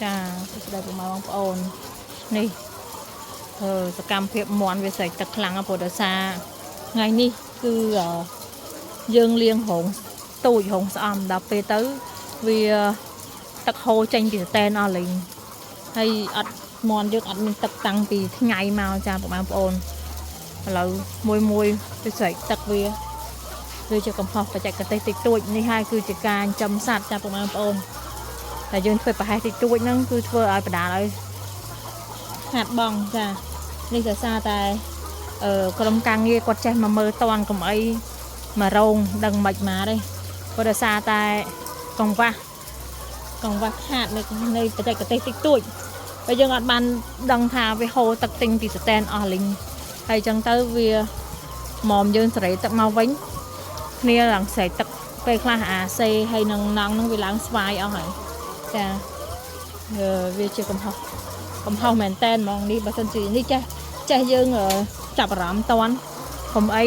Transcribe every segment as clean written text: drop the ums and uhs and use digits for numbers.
ចាស្ដីប្រមាណបងប្អូននេះសកម្មភាពមន់វាស្រេកទឹកខ្លាំងព្រោះដោយសារថ្ងៃនេះគឺយើងលៀងហងទូចហងស្អំដល់ពេលទៅវាទឹកហូរចេញពីស្តែនអស់លេងហើយអត់មន់យើងអត់មានទឹកតាំងពីថ្ងៃមកចាបងប្អូនឥឡូវមួយវាស្រេកទឹកវាជាកំហុសបច្ចេកទេសតិចតួចនេះហើយគឺជាការចិញ្ចឹមសត្វចាបងប្អូនតែយើងធ្វើប្រហែសតិចតួចហ្នឹងគឺធ្វើឲ្យបណ្ដាលឲ្យខាត់បងចានេះដោយសារតែក្រុមការងារគាត់ចេះមកមើលតន់កំអីមករងដឹងមិនមកទេគាត់ដោយសារតែកង្វះខាតនៅបច្ចេកទេសតិចតួចហើយយើងអត់បានដឹងថាវាហូរទឹកទិញពីស្តែនអស់លីងហើយអញ្ចឹងទៅវាមកយើងសេរីទឹកមកវិញគ្នាឡើងស្រែកទឹកពេលខ្លះអាសេហើយនឹងណង់នឹងវាឡើងស្វាយអស់ហើយចាវាជាកំហុសមែនតែនហ្មងនេះបើសិនជានេះចេះយើងចាប់អារម្មណ៍តន់កុំអី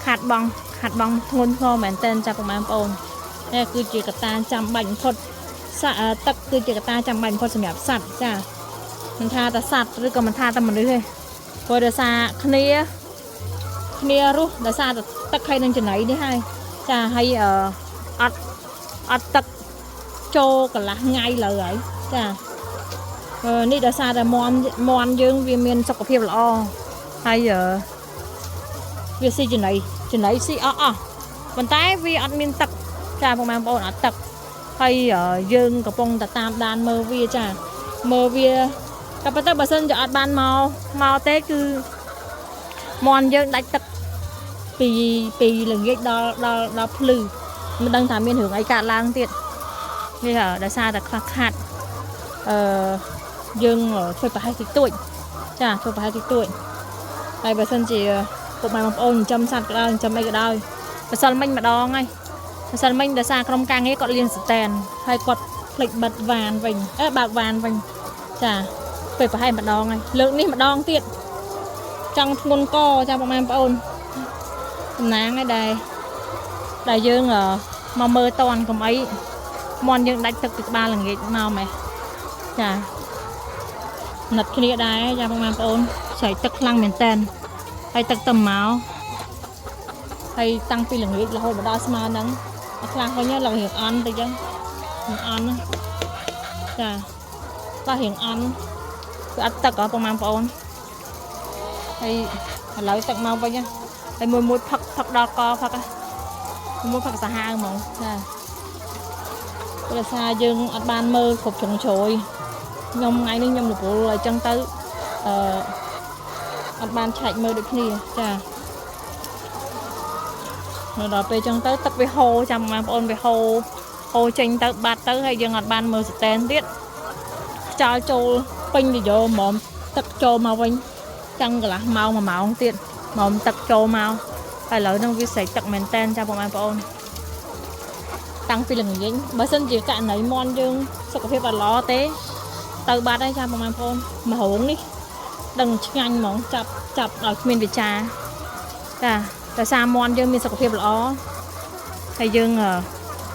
ខាត់បងធ្ងន់ធ្ងរមែនតែនចាប់ប្រមាណបងប្អូននេះគឺជាកត្តាចាំបាច់បំផុតទឹកគឺជាកត្តាចាំបាច់បំផុតសម្រាប់សត្វចាមិនថាតែសត្វឬក៏មិនថាតែមនុស្សទេព្រោះដោយសារគ្នារស់ដោយសារទឹកហើយនឹងចំណីនេះហើយចាហើយអត់ទឹកចូលកន្លះថ្ងៃលើហើយចានេះដោយសារតែមន់យើងវាមានសុខភាពល្អហើយវាស៊ីចំណីស៊ីអស់ប៉ុន្តែវាអត់មានទឹកចាបងប្អូនអត់ទឹកហើយយើងកំពុងតែតាមដានមើលវាចាមើលវាតែប៉ុន្តែបើសិនជាអត់បានមកទេគឺមន់យើងដាច់ទឹកពីល្ងាចដល់ភ្លឺមិនដឹងថាមានរឿងអីកើតឡើងទៀតនេះដោយសារតែខ្វះខាតយើងធ្វើប្រហែសតិចតួចចាធ្វើប្រហែសតិចតួចហើយបើសិនជាពុកម៉ែបងប្អូនចិញ្ចឹមសត្វក៏ដោយចិញ្ចឹមអីក៏ដោយម្សិលមិញម្ដងហើយម្សិលមិញដោយសារក្រុមការងារគាត់លាងស្តែនហើយគាត់ភ្លេចបិទវ៉ានវិញបើកវ៉ានវិញចាធ្វើប្រហែសម្ដងហើយលើកនេះម្ដងទៀតចង់ធ្ងន់កចាពុកម៉ែបងប្អូនតំណាងឯដែលយើងមកមើលតន់កុំអីមន់យើងដាច់ទឹកពីក្បាលល្ងាចមកម៉េះចាណិតគ្នាដែរចាបងប្អូនស្រែកទឹកខ្លាំងមែនតើហើយទឹកទៅមកហើយតាំងពីល្ងាចរហូតមកដល់ស្មើហ្នឹងខ្លះវិញឡើងរៀងអន់ទៅចឹងអន់ចាខ្លះរៀងអន់គឺអត់ទឹកហ៎បងប្អូនហើយឥឡូវទឹកមកវិញហើយមួយផឹកដល់កផឹកមួយផឹកសាហាវហ្មងចាព្រោះថាយើងអត់បានមើលគ្រប់ជ្រុងជ្រោយខ្ញុំថ្ងៃនេះខ្ញុំរវល់អញ្ចឹងទៅអត់បានឆែកមើលដូចគ្នាចានៅដល់ពេលអញ្ចឹងទៅទឹកវាហូរចាំបងប្អូនវាហូរចេញទៅបាត់ទៅហើយយើងអត់បានមើលស្តែនទៀតខ្យល់ចូលពេញទៅយកហ្មងទឹកចូលមកវិញចឹងកន្លះម៉ោង1ម៉ោងទៀតហ្មងទឹកចូលមកហើយឥឡូវហ្នឹងវាស្រេកទឹកមែនតែនចាបងប្អូនតាំងពីល្ងាចបើសិនជាករណីមន់យើងសុខភាពអត់ល្អទេទៅបាត់ហើយចាបងប្អូនមហូងនេះដឹងឆ្ងាញ់ហ្មងចាប់ដល់គ្មានវិចាចាតែសារមន់យើងមានសុខភាពល្អហើយយើង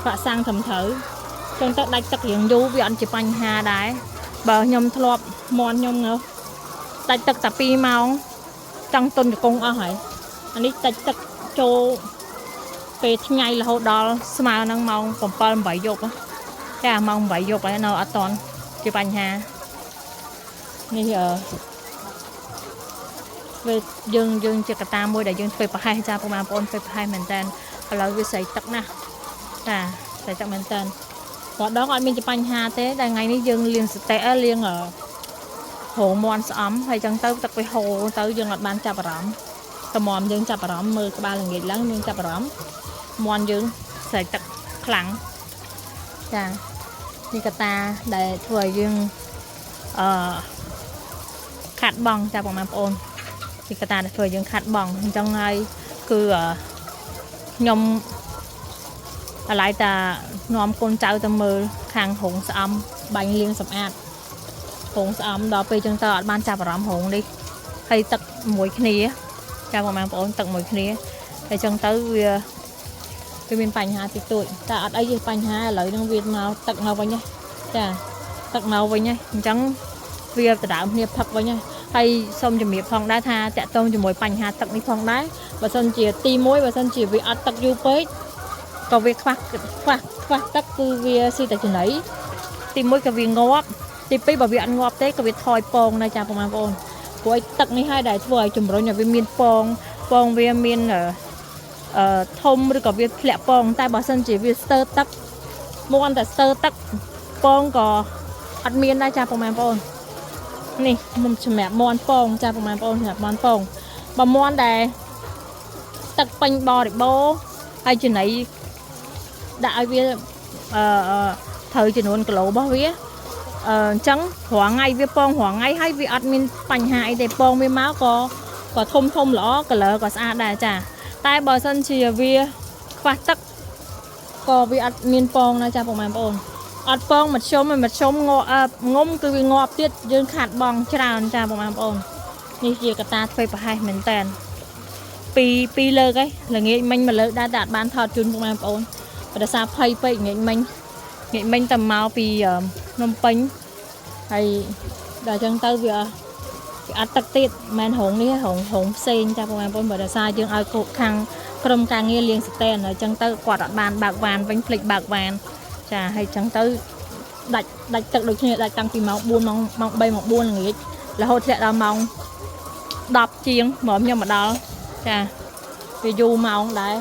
វាក់សាំងត្រឹមត្រូវចឹងទៅដាច់ទឹករៀងយូរវាអត់ជាបញ្ហាដែរបើខ្ញុំធ្លាប់មន់ខ្ញុំដាច់ទឹកតែ2ម៉ោងចង់ទុនកំកុងអស់ហើយអានេះដាច់ទឹកចូលពេលថ្ងៃរហូតដល់ស្មើនឹងម៉ោង7 8យប់ចាម៉ោង8យប់ហើយនៅអត់តន់ជាបញ្ហានេះវាយើងជាកត្តាមួយដែលយើងធ្វើប្រហែសចាបងប្អូនធ្វើប្រហែសមែនតើឥឡូវវាស្រេកទឹកណាស់ចាស្រេកទឹកមែនតើគាត់ដងអត់មានជាបញ្ហាទេតែថ្ងៃនេះយើងលាងស្តែលាងរោមមន់ស្អំហើយចឹងទៅទឹកវាហូរទៅយើងអត់បានចាប់អារម្មណ៍តម្រាំយើងចាប់អារម្មណ៍មើលក្បាលល្ងាចឡើងយើងចាប់អារម្មណ៍មន់យើងស្រែកទឹកខ្លាំងចានេះកត្តាដែលធ្វើឲ្យយើងខាត់បងចាបងប្អូនពីកត្តាដែលធ្វើឲ្យយើងខាត់បងអញ្ចឹងហើយគឺខ្ញុំអាឡ័យតានាំកូនចៅទៅមើលខាងហងស្អំបាញ់លាងសម្អាតហងស្អំដល់ពេលអញ្ចឹងទៅអត់បានចាប់អារម្មណ៍ហងនេះហើយទឹកមួយគ្នាចាបងប្អូនទឹកមួយគ្នាហើយអញ្ចឹងទៅវាមានបញ្ហាតិចតួចតែអត់អីទេបញ្ហាឥឡូវហ្នឹងវាមកទឹកមកវិញចា ទឹកមកវិញហើយអញ្ចឹងវាដដើមគ្នាផឹកវិញហើយហើយសូមជំរាបផងដែរថាតាក់ទងជាមួយបញ្ហាទឹកនេះផងដែរបើសិនជាទី1បើសិនជាវាអត់ទឹកយូរពេកក៏វាខ្វះទឹកគឺវាស៊ីតែចំណីទី1ក៏វាងាប់ទី2បើវាអត់ងាប់ទេក៏វាថយពងដែរចាបងប្អូនព្រោះឲ្យទឹកនេះហើយដែលធ្វើឲ្យជំរុញឲ្យវាមានពងវាមានធំឬក៏វាធ្លាក់ពងតែបើសិនជាវាស្ទើរទឹកមកអត់តែស្ទើរទឹកពងក៏អត់មានដែរចាបងប្អូននេះមុំសម្រាប់មន់ពងចាបងប្អូនសម្រាប់មន់ពងបើមន់ដែលទឹកពេញបរិបូរហើយចំណីដាក់ឲ្យវាត្រូវចំនួនគីឡូរបស់វាអញ្ចឹងរាល់ថ្ងៃវាពងរាល់ថ្ងៃហើយវាអត់មានបញ្ហាអីទេពងវាមកក៏ធំល្អ color ក៏ស្អាតដែរចាតែបើសិនជាវាខ្វះទឹកក៏វាអត់មានពងណាចាបងប្អូនអត់ពងមធ្យមងុំគឺវាងាប់ទៀតយើងខាត់បងច្រើនចាបងប្អូននេះជាកត្តាធ្វើប្រហែសមែនតើពីរលើកហើយល្ងាចមិញមួយលើកដែរតែអត់បានថតជូនបងប្អូនបើដោយសារភ័យពេកងាកមិញតែមកពីភ្នំពេញហើយដល់អញ្ចឹងទៅវាអត់ទឹកទៀតមិនហងនេះហងផ្សេងចាបងប្អូនបើដោយសារយើងឲ្យខាងក្រុមការងារលៀងស្តែនហើយអញ្ចឹងទៅគាត់អត់បានបើកវ៉ានវិញភ្លេចបើកវ៉ានចាហើយអញ្ចឹងទៅដាច់ទឹកដូចគ្នាដាច់តាំងពីម៉ោង4ម៉ោង3ម៉ោង4ល្ងាចរហូតធ្លាក់ដល់ម៉ោង10ជាងមកខ្ញុំមកដល់ចាវាយូរម៉ោងដែរ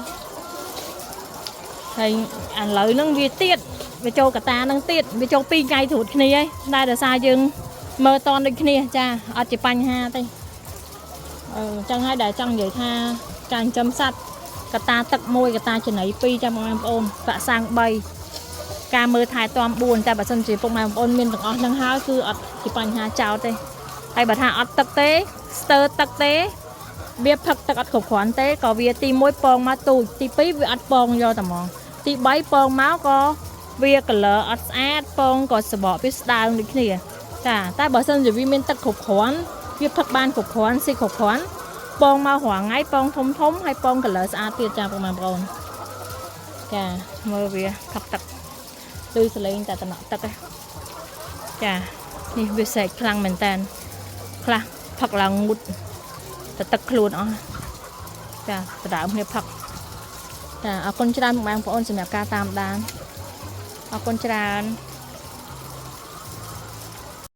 ហើយឥឡូវហ្នឹងវាទៀតវាចូលកតាហ្នឹងទៀតវាចូល2ថ្ងៃត្រួតគ្នាហើយតែដោយសារយើងមើលតនដូចគ្នាចាអត់ជាបញ្ហាទេអញ្ចឹងហើយដែលចង់និយាយថាការចិញ្ចឹមសត្វកតាទឹក1កតាចំណី2ចាំបងប្អូនប្រាក់សាំង3ការមើលថែទាំ4តែបើសិនជាពុកម៉ែបងប្អូនមានទាំងអស់ហ្នឹងហើយគឺអត់ជាបញ្ហាចោលទេហើយបើថាអត់ទឹកទេស្ទើរទឹកទេវាផឹកទឹកអត់គ្រប់គ្រាន់ទេក៏វាទី1ពងមកទូចទី2វាអត់ពងយកតែហ្មងទី3ពងមកក៏វា color អត់ស្អាតពងក៏សបកវាស្ដើងដូចគ្នាចាតែបើសិនជាវាមានទឹកគ្រប់គ្រាន់វាផឹកបានគ្រប់គ្រាន់ស៊ីគ្រប់គ្រាន់ពងមករាល់ថ្ងៃពងធំហើយពង color ស្អាតទៀតចាបងប្អូនចាមើលវាផឹកទឹកឮសលេងតែតំណក់ទឹកឯងចានេះវាសែកខ្លាំងមែនតើខ្លះផឹកឡើងងូតតែទឹកខ្លួនអស់ចាដដើមគ្នាផឹកចាអរគុណច្រើនបងប្អូនសម្រាប់ការតាមដានអរគុណច្រើន